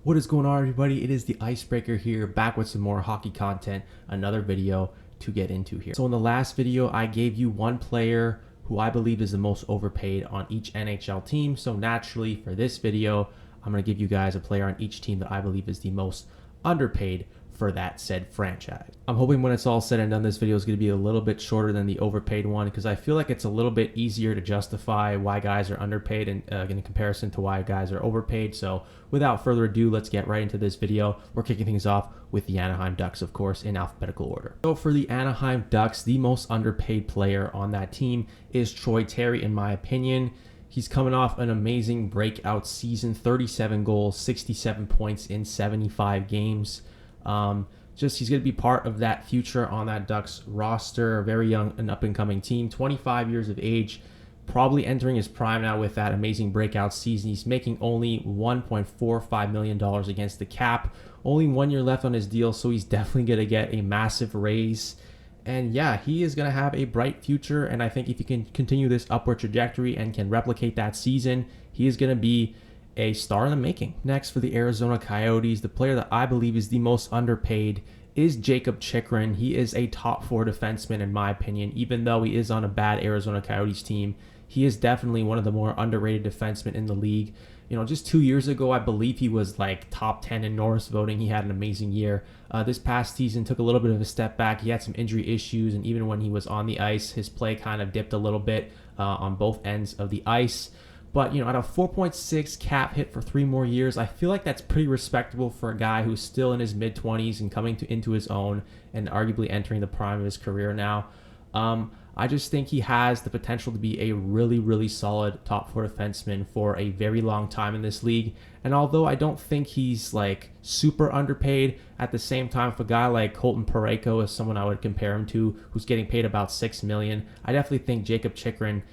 What is going on, everybody? It is the Icebreaker here, back with some more hockey content, another video to get into here. So in the last video, I gave you one player who I believe is the most overpaid on each NHL team. So naturally, for this video, I'm going to give you guys a player on each team that I believe is the most underpaid for that said franchise. I'm hoping when it's all said and done, this video is going to be a little bit shorter than the overpaid one, because I feel like it's a little bit easier to justify why guys are underpaid and in comparison to why guys are overpaid. So without further ado, let's get right into this video. We're kicking things off with the Anaheim Ducks, of course, in alphabetical order. So for the Anaheim Ducks, the most underpaid player on that team is Troy Terry, in my opinion. He's coming off an amazing breakout season, 37 goals, 67 points in 75 games. He's going to be part of that future on that Ducks roster, a very young and up-and-coming team, 25 years of age, probably entering his prime now with that amazing breakout season. He's making only $1.45 million against the cap, only 1 year left on his deal, so he's definitely going to get a massive raise. And yeah, he is going to have a bright future, and I think if he can continue this upward trajectory and can replicate that season, he is going to be a star in the making. Next, for the Arizona Coyotes, the player that I believe is the most underpaid is Jakob Chychrun. He is a top four defenseman in my opinion. Even though he is on a bad Arizona Coyotes team, he is definitely one of the more underrated defensemen in the league. You know, just 2 years ago, I believe he was like top 10 in Norris voting. He had an amazing year. This past season took a little bit of a step back. He had some injury issues, and even when he was on the ice, his play kind of dipped a little bit on both ends of the ice. But, you know, at a 4.6 cap hit for 3 more years, I feel like that's pretty respectable for a guy who's still in his mid-20s and coming into his own and arguably entering the prime of his career now. I just think he has the potential to be a really, really solid top four defenseman for a very long time in this league. And although I don't think he's like super underpaid, at the same time, if a guy like Colton Parayko is someone I would compare him to, who's getting paid about $6 million, I definitely think Jakob Chychrun,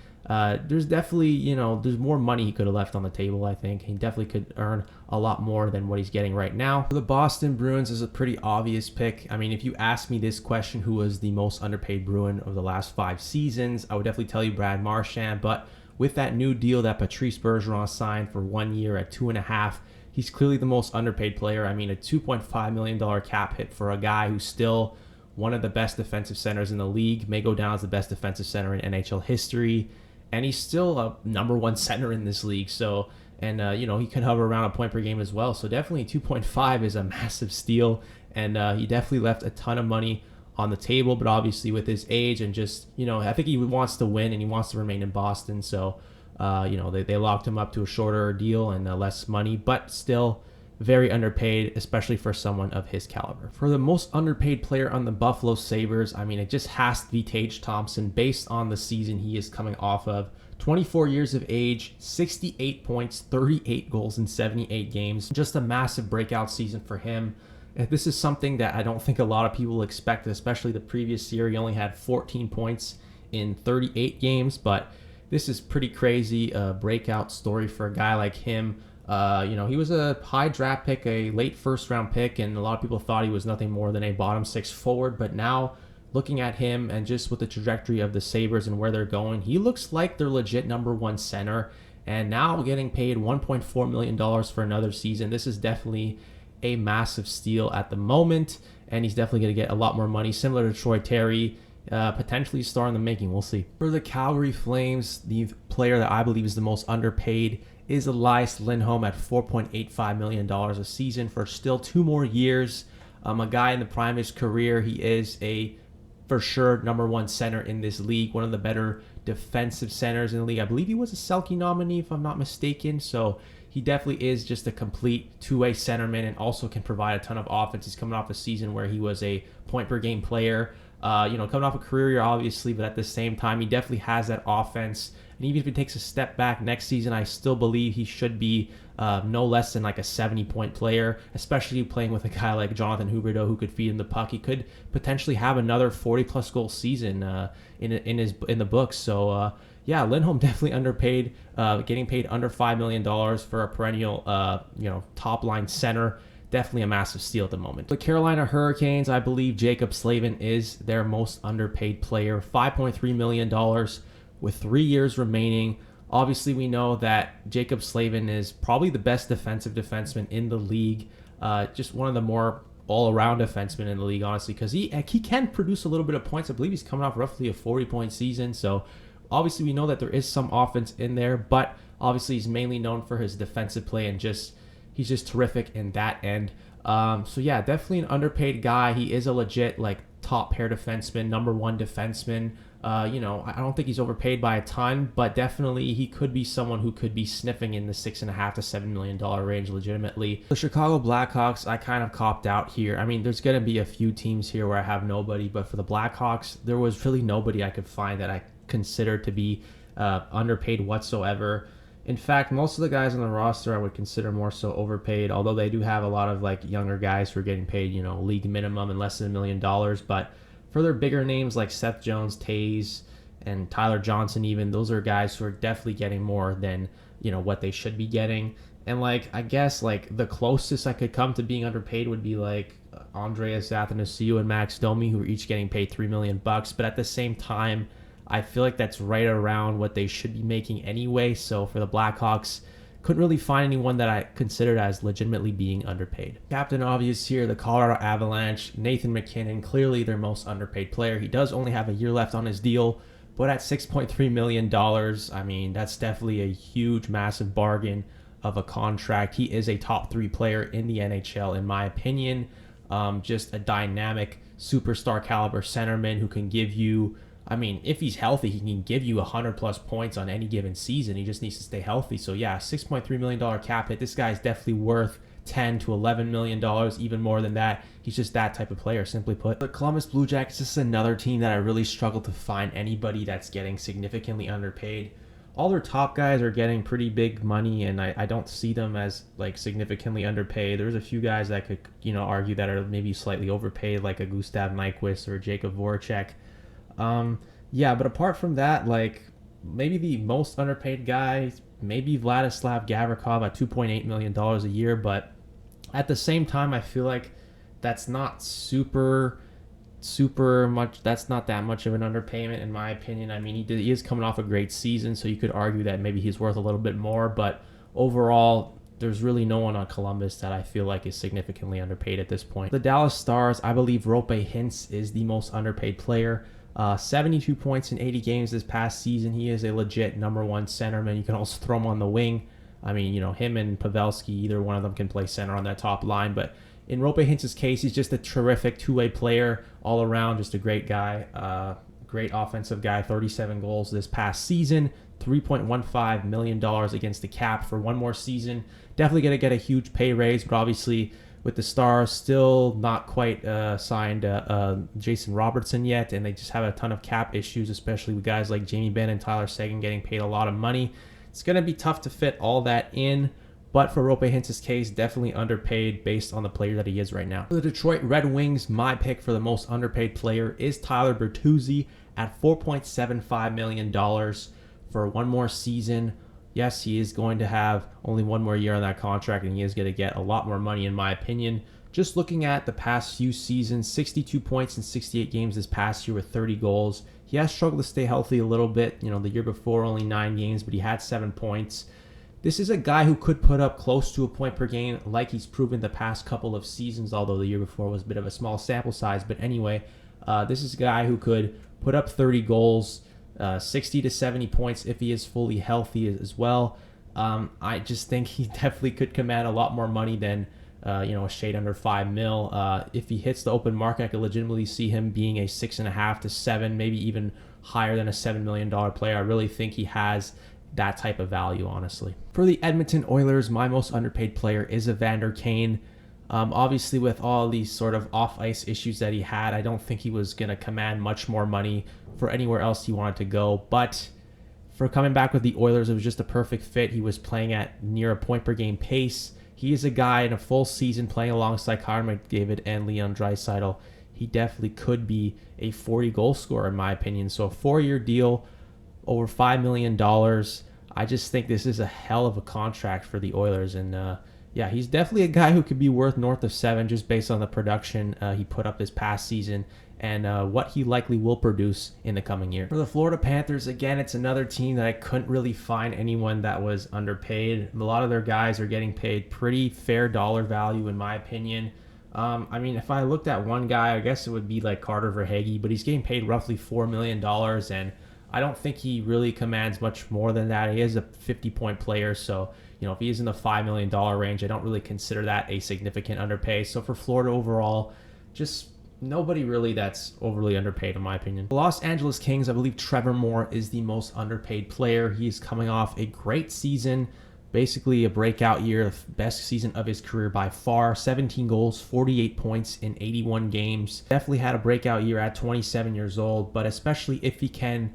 there's definitely, there's more money he could have left on the table. I think he definitely could earn a lot more than what he's getting right now. For the Boston Bruins is a pretty obvious pick. I mean, if you ask me this question, who was the most underpaid Bruin of the last 5 seasons, I would definitely tell you Brad Marchand. But with that new deal that Patrice Bergeron signed for 1 year at 2.5, he's clearly the most underpaid player. I mean, a $2.5 million cap hit for a guy who's still one of the best defensive centers in the league, may go down as the best defensive center in NHL history. And he's still a number 1 center in this league. So, and he can hover around a point per game as well. So definitely 2.5 is a massive steal. And he definitely left a ton of money on the table. But obviously with his age and just, I think he wants to win and he wants to remain in Boston. So, they locked him up to a shorter deal and less money, but still very underpaid, especially for someone of his caliber. For the most underpaid player on the Buffalo Sabres, I mean, it just has to be Tage Thompson based on the season he is coming off of. 24 years of age, 68 points, 38 goals in 78 games. Just a massive breakout season for him. This is something that I don't think a lot of people expected, especially the previous year. He only had 14 points in 38 games, but this is pretty crazy breakout story for a guy like him. He was a high draft pick, a late first round pick, and a lot of people thought he was nothing more than a bottom 6 forward. But now looking at him and just with the trajectory of the Sabres and where they're going, he looks like they're legit number 1 center, and now getting paid $1.4 million for another season. This is definitely a massive steal at the moment, and he's definitely going to get a lot more money, similar to Troy Terry. Potentially a star in the making. We'll see. For the Calgary Flames, the player that I believe is the most underpaid is Elias Lindholm at $4.85 million a season for still 2 more years. A guy in the prime of his career. He is a for sure number 1 center in this league, one of the better defensive centers in the league. I believe he was a Selke nominee if I'm not mistaken. So he definitely is just a complete 2-way centerman and also can provide a ton of offense. He's coming off a season where he was a point per game player. Coming off a career year, obviously, but at the same time, he definitely has that offense. And even if he takes a step back next season, I still believe he should be no less than like a 70-point player, especially playing with a guy like Jonathan Huberdeau who could feed him the puck. He could potentially have another 40-plus goal season in the books. So, Lindholm definitely underpaid, getting paid under $5 million for a perennial, top-line center. Definitely a massive steal at the moment. The Carolina Hurricanes, I believe Jacob Slavin is their most underpaid player. $5.3 million with 3 years remaining Obviously, we know that Jacob Slavin is probably the best defensive defenseman in the league. Just one of the more all-around defensemen in the league, honestly, because he can produce a little bit of points. I believe he's coming off roughly a 40-point season. So obviously, we know that there is some offense in there, but obviously, he's mainly known for his defensive play and he's just terrific in that end. So yeah, definitely an underpaid guy. He is a legit top pair defenseman, number one defenseman. I don't think he's overpaid by a ton, but definitely he could be someone who could be sniffing in the $6.5 to $7 million range legitimately. The Chicago Blackhawks, I kind of copped out here. I mean, there's going to be a few teams here where I have nobody, but for the Blackhawks, there was really nobody I could find that I considered to be underpaid whatsoever. In fact, most of the guys on the roster I would consider more so overpaid, although they do have a lot of younger guys who are getting paid, league minimum and less than $1 million. But for their bigger names like Seth Jones, Taves, and Tyler Johnson even, those are guys who are definitely getting more than, what they should be getting. And I guess the closest I could come to being underpaid would be Andreas Athanasiou and Max Domi, who are each getting paid $3 million. But at the same time, I feel like that's right around what they should be making anyway. So for the Blackhawks, couldn't really find anyone that I considered as legitimately being underpaid. Captain Obvious here, the Colorado Avalanche, Nathan MacKinnon, clearly their most underpaid player. He does only have a year left on his deal, but at $6.3 million, I mean, that's definitely a huge, massive bargain of a contract. He is a top 3 player in the NHL, in my opinion. Just a dynamic superstar caliber centerman who can give you, I mean, if he's healthy, he can give you 100-plus points on any given season. He just needs to stay healthy. So, yeah, $6.3 million cap hit. This guy's definitely worth $10 to $11 million, even more than that. He's just that type of player, simply put. The Columbus Blue Jackets is another team that I really struggle to find anybody that's getting significantly underpaid. All their top guys are getting pretty big money, and I don't see them as significantly underpaid. There's a few guys that could, argue that are maybe slightly overpaid, like a Gustav Nyquist or Jacob Voracek. Yeah, but apart from that, maybe the most underpaid guy, maybe Vladislav Gavrikov at $2.8 million a year, but at the same time, I feel like that's not super much. That's not that much of an underpayment, in my opinion. I mean, he is coming off a great season, so you could argue that maybe he's worth a little bit more, but overall, there's really no one on Columbus that I feel like is significantly underpaid at this point. The Dallas Stars, I believe Roope Hintz is the most underpaid player. 72 points in 80 games this past season. He is a legit number one centerman. You can also throw him on the wing. I mean, him and Pavelski, either one of them can play center on that top line. But in Roope Hintz's case, he's just a terrific two-way player all around, just a great guy, great offensive guy, 37 goals this past season, $3.15 million against the cap for one more season. Definitely going to get a huge pay raise, but obviously with the Stars still not quite signed Jason Robertson yet, and they just have a ton of cap issues, especially with guys like Jamie Benn and Tyler Seguin getting paid a lot of money. It's going to be tough to fit all that in, but for Roope Hintz's case, definitely underpaid based on the player that he is right now. For the Detroit Red Wings, my pick for the most underpaid player is Tyler Bertuzzi at $4.75 million for one more season. Yes, he is going to have only one more year on that contract, and he is going to get a lot more money, in my opinion. Just looking at the past few seasons, 62 points in 68 games this past year with 30 goals. He has struggled to stay healthy a little bit. The year before, only 9 games, but he had 7 points. This is a guy who could put up close to a point per game like he's proven the past couple of seasons, although the year before was a bit of a small sample size. But anyway, this is a guy who could put up 30 goals, 60 to 70 points if he is fully healthy as well. I just think he definitely could command a lot more money than a shade under $5 million. If he hits the open market, I could legitimately see him being a 6.5 to 7, maybe even higher than a $7 million player. I really think he has that type of value, honestly. For the Edmonton Oilers, my most underpaid player is Evander Kane. Obviously, with all these sort of off-ice issues that he had, I don't think he was going to command much more money for anywhere else he wanted to go. But for coming back with the Oilers, it was just a perfect fit. He was playing at near a point-per-game pace. He is a guy in a full season playing alongside Connor McDavid and Leon Draisaitl. He definitely could be a 40-goal scorer, in my opinion. So a 4-year deal, over $5 million. I just think this is a hell of a contract for the Oilers. And yeah, he's definitely a guy who could be worth north of 7 just based on the production he put up this past season and what he likely will produce in the coming year. For the Florida Panthers, again, it's another team that I couldn't really find anyone that was underpaid. A lot of their guys are getting paid pretty fair dollar value, in my opinion. I mean, if I looked at one guy, I guess it would be like Carter Verhaeghe, but he's getting paid roughly $4 million, and I don't think he really commands much more than that. He is a 50-point player, so if he is in the $5 million range, I don't really consider that a significant underpay. So for Florida overall, just nobody really that's overly underpaid, in my opinion. The Los Angeles Kings, I believe Trevor Moore is the most underpaid player. He's coming off a great season, basically a breakout year, the best season of his career by far. 17 goals, 48 points in 81 games. Definitely had a breakout year at 27 years old, but especially if he can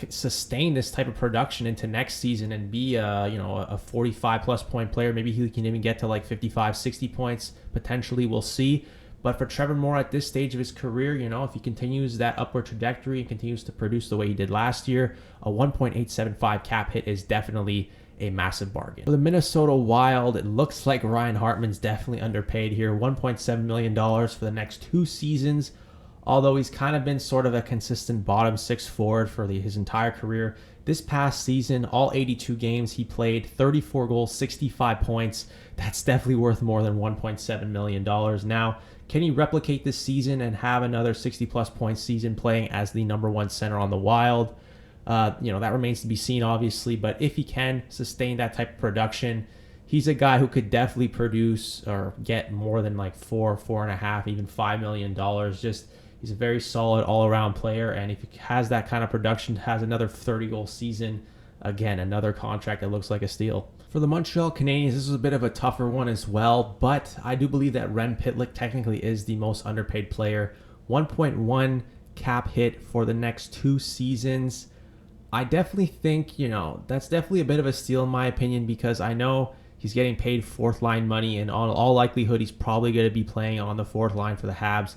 sustain this type of production into next season and be a 45 plus point player. Maybe he can even get to like 55, 60 points potentially. We'll see. But for Trevor Moore at this stage of his career, if he continues that upward trajectory and continues to produce the way he did last year, a 1.875 cap hit is definitely a massive bargain. For the Minnesota Wild, it looks like Ryan Hartman's definitely underpaid here. $1.7 million for the next 2 seasons. Although he's kind of been sort of a consistent bottom 6 forward for his entire career. This past season, all 82 games he played, 34 goals, 65 points. That's definitely worth more than $1.7 million. Now, can he replicate this season and have another 60-plus point season playing as the #1 center on the Wild? That remains to be seen, obviously. But if he can sustain that type of production, he's a guy who could definitely produce or get more than like $4.5, even $5 million. He's a very solid all-around player, and if he has that kind of production, has another 30-goal season, again, another contract that looks like a steal. For the Montreal Canadiens, this is a bit of a tougher one as well, but I do believe that Rem Pitlick technically is the most underpaid player. 1.1 cap hit for the next 2 seasons. I definitely think, that's definitely a bit of a steal in my opinion, because I know he's getting paid 4th line money, and on all likelihood, he's probably going to be playing on the 4th line for the Habs.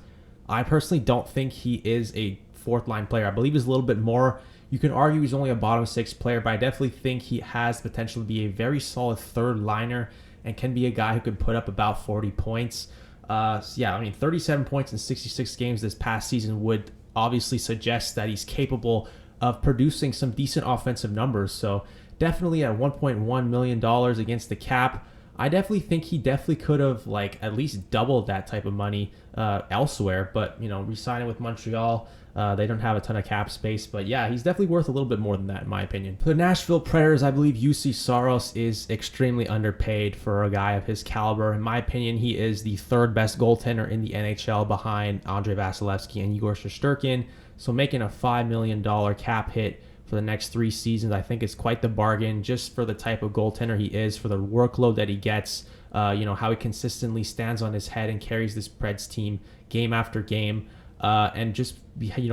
I personally don't think he is a 4th line player. I believe he's a little bit more. You can argue he's only a bottom 6 player, but I definitely think he has potential to be a very solid 3rd liner and can be a guy who can put up about 40 points. 37 points in 66 games this past season would obviously suggest that he's capable of producing some decent offensive numbers. So definitely at $1.1 million against the cap, I definitely think he definitely could have at least doubled that type of money elsewhere. But, re-signing with Montreal, they don't have a ton of cap space. But yeah, he's definitely worth a little bit more than that, in my opinion. For the Nashville Predators, I believe UC Saros is extremely underpaid for a guy of his caliber. In my opinion, he is the 3rd best goaltender in the NHL behind Andrei Vasilevsky and Igor Shesterkin. So making a $5 million cap hit for the next 3 seasons, I think is quite the bargain, just for the type of goaltender he is, for the workload that he gets, how he consistently stands on his head and carries this Preds team game after game, and just,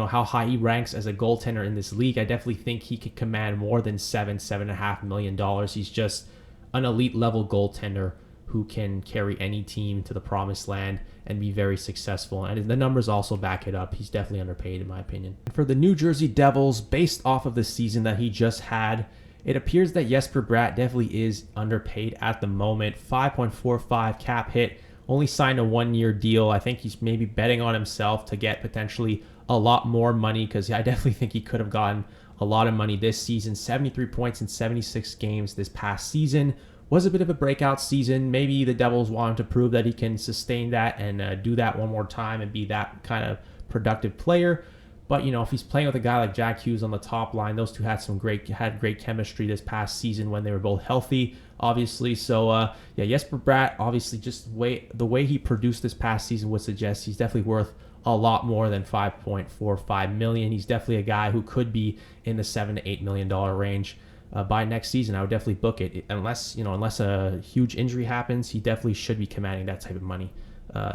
how high he ranks as a goaltender in this league. I definitely think he could command more than $7.5 million. He's just an elite level goaltender who can carry any team to the promised land and be very successful. And the numbers also back it up. He's definitely underpaid, in my opinion. For the New Jersey Devils, based off of the season that he just had, it appears that Jesper Bratt definitely is underpaid at the moment. 5.45 cap hit, only signed a 1-year deal. I think he's maybe betting on himself to get potentially a lot more money, because I definitely think he could have gotten a lot of money this season. 73 points in 76 games this past season. Was a bit of a breakout season. Maybe the Devils want to prove that he can sustain that and do that one more time and be that kind of productive player. But, if he's playing with a guy like Jack Hughes on the top line, those two had great chemistry this past season when they were both healthy, obviously. So, Jesper Bratt, obviously, just the way he produced this past season would suggest he's definitely worth a lot more than $5.45 million. He's definitely a guy who could be in the $7 to $8 million range. By next season. I would definitely book it. Unless a huge injury happens, he definitely should be commanding that type of money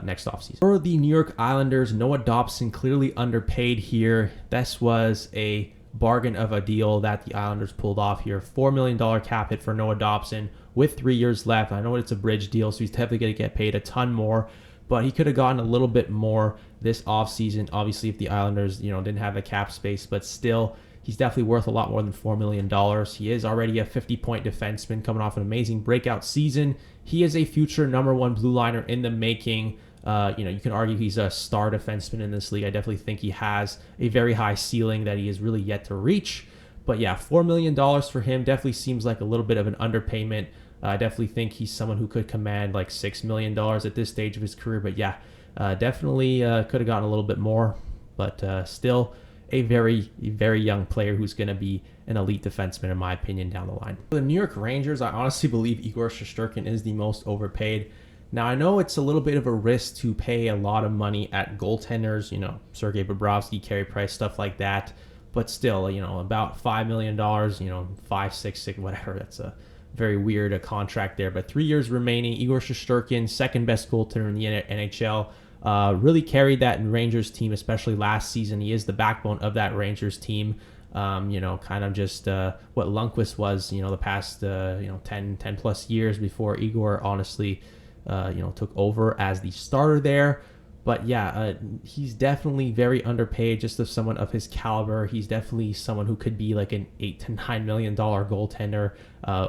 next offseason. For the New York Islanders, Noah Dobson clearly underpaid here. This was a bargain of a deal that the Islanders pulled off here. $4 million cap hit for Noah Dobson with 3 years left. I know it's a bridge deal, so he's definitely going to get paid a ton more, but he could have gotten a little bit more this offseason, obviously, if the Islanders, didn't have the cap space, but still, he's definitely worth a lot more than $4 million. He is already a 50-point defenseman coming off an amazing breakout season. He is a future #1 blue liner in the making. You can argue he's a star defenseman in this league. I definitely think he has a very high ceiling that he is really yet to reach. But yeah, $4 million for him definitely seems like a little bit of an underpayment. I definitely think he's someone who could command like $6 million at this stage of his career. But yeah, definitely could have gotten a little bit more. But still a very, very young player who's going to be an elite defenseman, in my opinion, down the line. For the New York Rangers, I honestly believe Igor Shesterkin is the most overpaid. Now, I know it's a little bit of a risk to pay a lot of money at goaltenders, Sergei Bobrovsky, Carey Price, stuff like that. But still, about $5 million, 5, 6, 6, whatever. That's a very weird contract there. But 3 years remaining. Igor Shesterkin, second best goaltender in the NHL. Really carried that Rangers team, especially last season. He is the backbone of that Rangers team. Kind of just what Lundqvist was, the past 10 plus years before Igor honestly took over as the starter there. But yeah, he's definitely very underpaid just as someone of his caliber. He's definitely someone who could be like an $8 to $9 million goaltender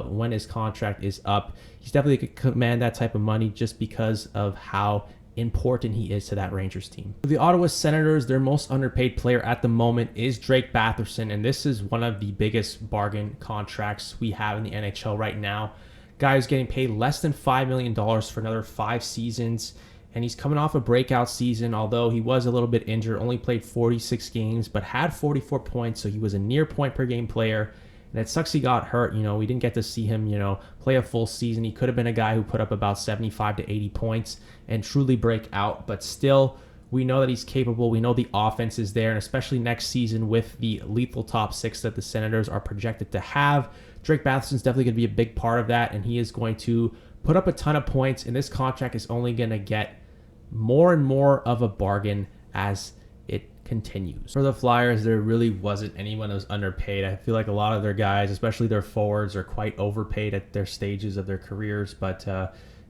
when his contract is up. He's definitely could command that type of money just because of how important he is to that Rangers team. For the Ottawa Senators, their most underpaid player at the moment is Drake Batherson, and this is one of the biggest bargain contracts we have in the NHL right now. Guy is getting paid less than $5 million for another 5 seasons, and he's coming off a breakout season, although he was a little bit injured, only played 46 games, but had 44 points, so he was a near point per game player. And it sucks he got hurt. We didn't get to see him, play a full season. He could have been a guy who put up about 75 to 80 points and truly break out. But still, we know that he's capable. We know the offense is there. And especially next season with the lethal top 6 that the Senators are projected to have, Drake Batherson's definitely going to be a big part of that. And he is going to put up a ton of points. And this contract is only going to get more and more of a bargain as it continues. For the Flyers, there really wasn't anyone that was underpaid. I feel like a lot of their guys, especially their forwards, are quite overpaid at their stages of their careers. But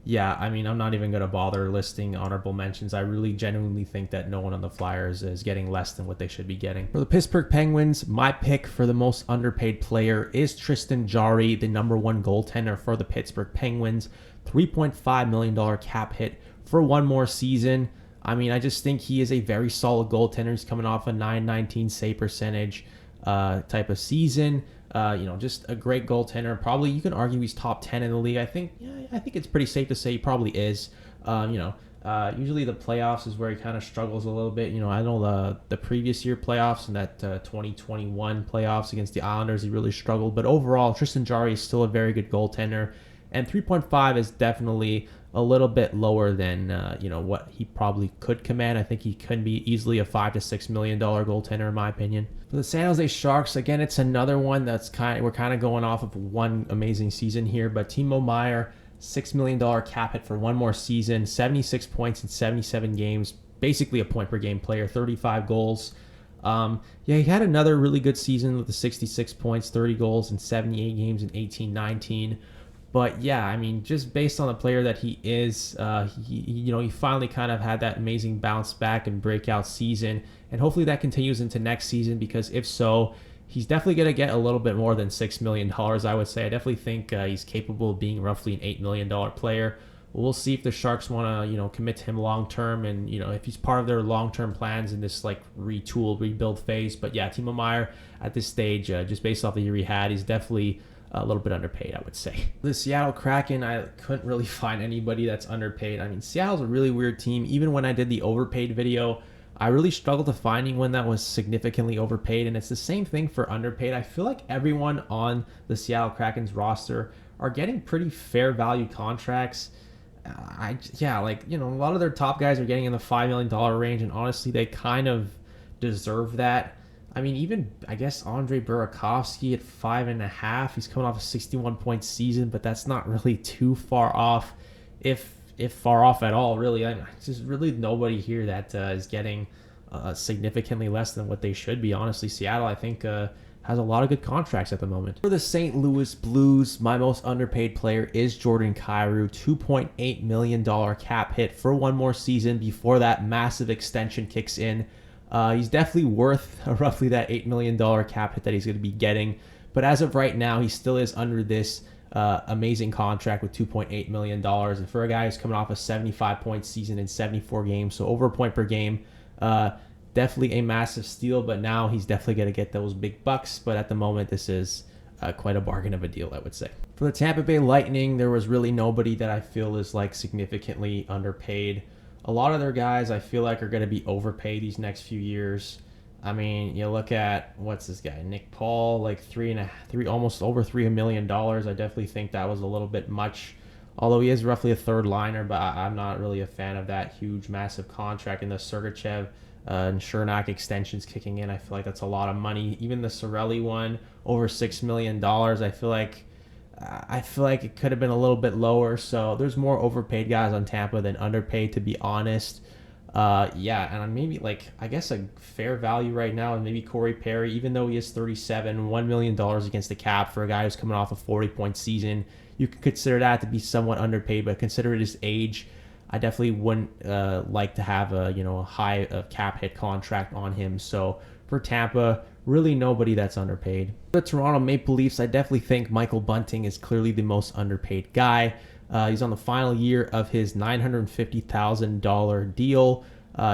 yeah, I'm not even going to bother listing honorable mentions. I really genuinely think that no one on the Flyers is getting less than what they should be getting. For the Pittsburgh Penguins, my pick for the most underpaid player is Tristan Jarry, the #1 goaltender for the Pittsburgh Penguins. $3.5 million cap hit for one more season. I just think he is a very solid goaltender. He's coming off a .919 save percentage type of season. Just a great goaltender. Probably you can argue he's top 10 in the league. I think it's pretty safe to say he probably is. Usually the playoffs is where he kind of struggles a little bit. I know the previous year playoffs and that 2021 playoffs against the Islanders, he really struggled. But overall, Tristan Jarry is still a very good goaltender. And 3.5 is definitely a little bit lower than what he probably could command. I think he could be easily a $5 to $6 million goaltender in my opinion. For the San Jose Sharks, again, it's another one that's we're kind of going off of one amazing season here, but Timo Meier, $6 million cap hit for one more season, 76 points in 77 games, basically a point per game player, 35 goals. He had another really good season with the 66 points, 30 goals in 78 games in 18-19. But yeah, just based on the player that he is, he finally kind of had that amazing bounce back and breakout season. And hopefully that continues into next season, because if so, he's definitely going to get a little bit more than $6 million, I would say. I definitely think he's capable of being roughly an $8 million player. We'll see if the Sharks want to, commit to him long term, and if he's part of their long term plans in this rebuild phase. But yeah, Timo Meier at this stage, just based off the year he had, he's definitely a little bit underpaid, I would say. The Seattle Kraken, I couldn't really find anybody that's underpaid. Seattle's a really weird team. Even when I did the overpaid video, I really struggled to find anyone that was significantly overpaid, and it's the same thing for underpaid. I feel like everyone on the Seattle Kraken's roster are getting pretty fair value contracts. A lot of their top guys are getting in the $5 million range, and honestly, they kind of deserve that. Even, I guess, Andre Burakovsky at 5.5. He's coming off a 61-point season, but that's not really too far off, if far off at all, really. There's really nobody here that is getting significantly less than what they should be, honestly. Seattle, I think, has a lot of good contracts at the moment. For the St. Louis Blues, my most underpaid player is Jordan Kyrou. $2.8 million cap hit for one more season before that massive extension kicks in. He's definitely worth roughly that $8 million cap hit that he's going to be getting. But as of right now, he still is under this amazing contract with $2.8 million. And for a guy who's coming off a 75-point season in 74 games, so over a point per game, definitely a massive steal. But now he's definitely going to get those big bucks. But at the moment, this is quite a bargain of a deal, I would say. For the Tampa Bay Lightning, there was really nobody that I feel is like significantly underpaid. A lot of their guys I feel like are going to be overpaid these next few years. I mean, you look at, what's this guy, Nick Paul, like almost over $3 million. I definitely think that was a little bit much, although he is roughly a third liner, but I'm not really a fan of that huge, massive contract. And the Sergachev and Chernak extensions kicking in, I feel like that's a lot of money. Even the Cirelli one, over $6 million, I feel like it could have been a little bit lower. So there's more overpaid guys on Tampa than underpaid, to be honest. And maybe I guess a fair value right now, and maybe Corey Perry, even though he is 37, $1 million against the cap for a guy who's coming off a 40-point season. You could consider that to be somewhat underpaid, but considering his age, I definitely wouldn't like to have a high cap hit contract on him. So for Tampa, really nobody that's underpaid. For the Toronto Maple Leafs, I definitely think Michael Bunting is clearly the most underpaid guy. He's on the final year of his $950,000 deal.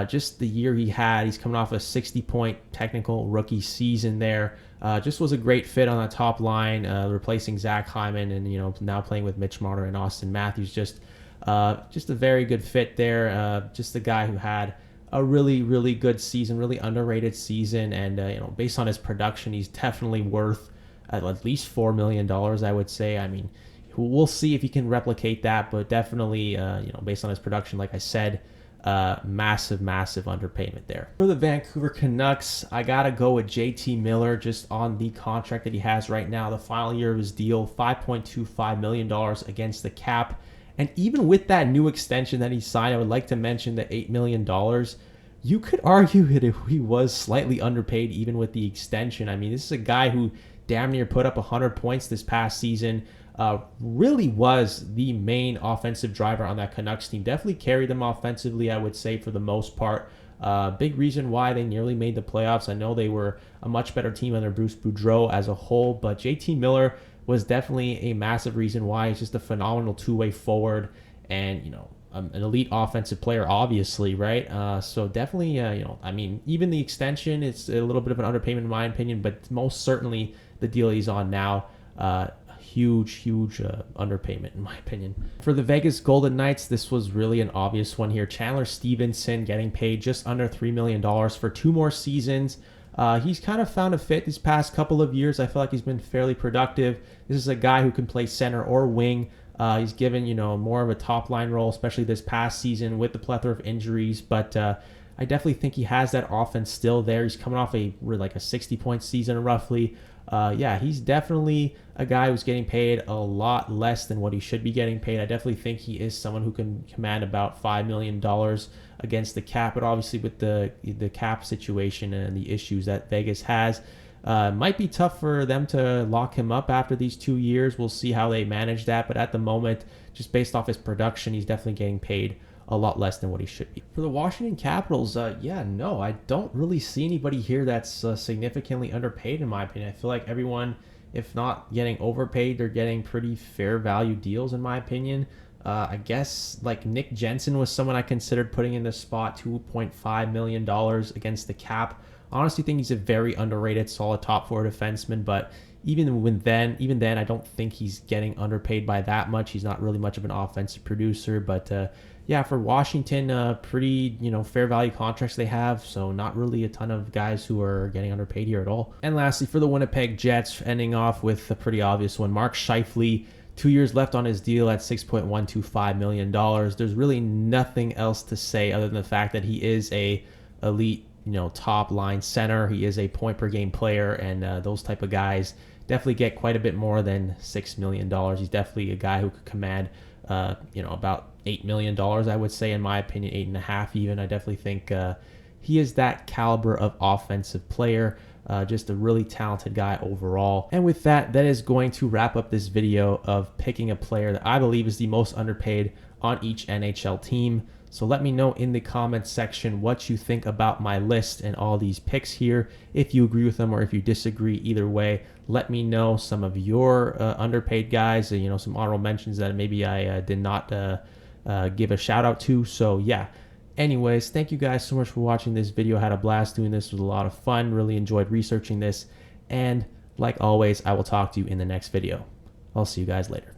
Just the year he had, he's coming off a 60-point technical rookie season there. Just was a great fit on that top line, replacing Zach Hyman, and now playing with Mitch Marner and Austin Matthews. Just a very good fit there. Just a guy who had a really, really good season, really underrated season, and based on his production, he's definitely worth at least $4 million, I would say. I mean, we'll see if he can replicate that, but definitely, based on his production, like I said, massive underpayment there. For the Vancouver Canucks, I gotta go with JT Miller just on the contract that he has right now. The final year of his deal, $5.25 million against the cap. And even with that new extension that he signed, I would like to mention the $8 million. You could argue that he was slightly underpaid even with the extension. I mean, this is a guy who damn near put up 100 points this past season. Really was the main offensive driver on that Canucks team. Definitely carried them offensively, I would say, for the most part. Big reason why they nearly made the playoffs. I know they were a much better team under Bruce Boudreau as a whole, but JT Miller was definitely a massive reason why. He's just a phenomenal two-way forward and, an elite offensive player, obviously, right? So definitely, even the extension, it's a little bit of an underpayment in my opinion, but most certainly the deal he's on now, huge underpayment in my opinion. For the Vegas Golden Knights, this was really an obvious one here. Chandler Stevenson getting paid just under $3 million for 2 more seasons. He's kind of found a fit these past couple of years. I feel like he's been fairly productive. This is a guy who can play center or wing. He's given, more of a top line role, especially this past season with the plethora of injuries. But I definitely think he has that offense still there. He's coming off a 60-point season roughly. He's definitely a guy who's getting paid a lot less than what he should be getting paid. I definitely think he is someone who can command about $5 million against the cap, but obviously with the cap situation and the issues that Vegas has, might be tough for them to lock him up after these 2 years. We'll see how they manage that, but at the moment, just based off his production, he's definitely getting paid a lot less than what he should be. For the Washington Capitals, I don't really see anybody here that's significantly underpaid in my opinion. I feel like everyone, if not getting overpaid, they're getting pretty fair value deals in my opinion. I guess Nick Jensen was someone I considered putting in this spot, $2.5 million against the cap. Honestly, think he's a very underrated, solid top 4 defenseman, but even then, I don't think he's getting underpaid by that much. He's not really much of an offensive producer, but for Washington, pretty fair value contracts they have, so not really a ton of guys who are getting underpaid here at all. And lastly, for the Winnipeg Jets, ending off with a pretty obvious one, Mark Scheifele, 2 years left on his deal at $6.125 million. There's really nothing else to say other than the fact that he is a elite, top line center. He is a point per game player, and those type of guys definitely get quite a bit more than $6 million. He's definitely a guy who could command, about $8 million, I would say, in my opinion, 8.5 even. I definitely think he is that caliber of offensive player. Just a really talented guy overall. And with that is going to wrap up this video of picking a player that I believe is the most underpaid on each NHL team. So let me know in the comments section what you think about my list and all these picks here. If you agree with them or if you disagree, either way, let me know some of your underpaid guys, some honorable mentions that maybe I did not give a shout out to. So yeah, anyways, thank you guys so much for watching this video. I had a blast doing this. It was a lot of fun. Really enjoyed researching this. And like always, I will talk to you in the next video. I'll see you guys later.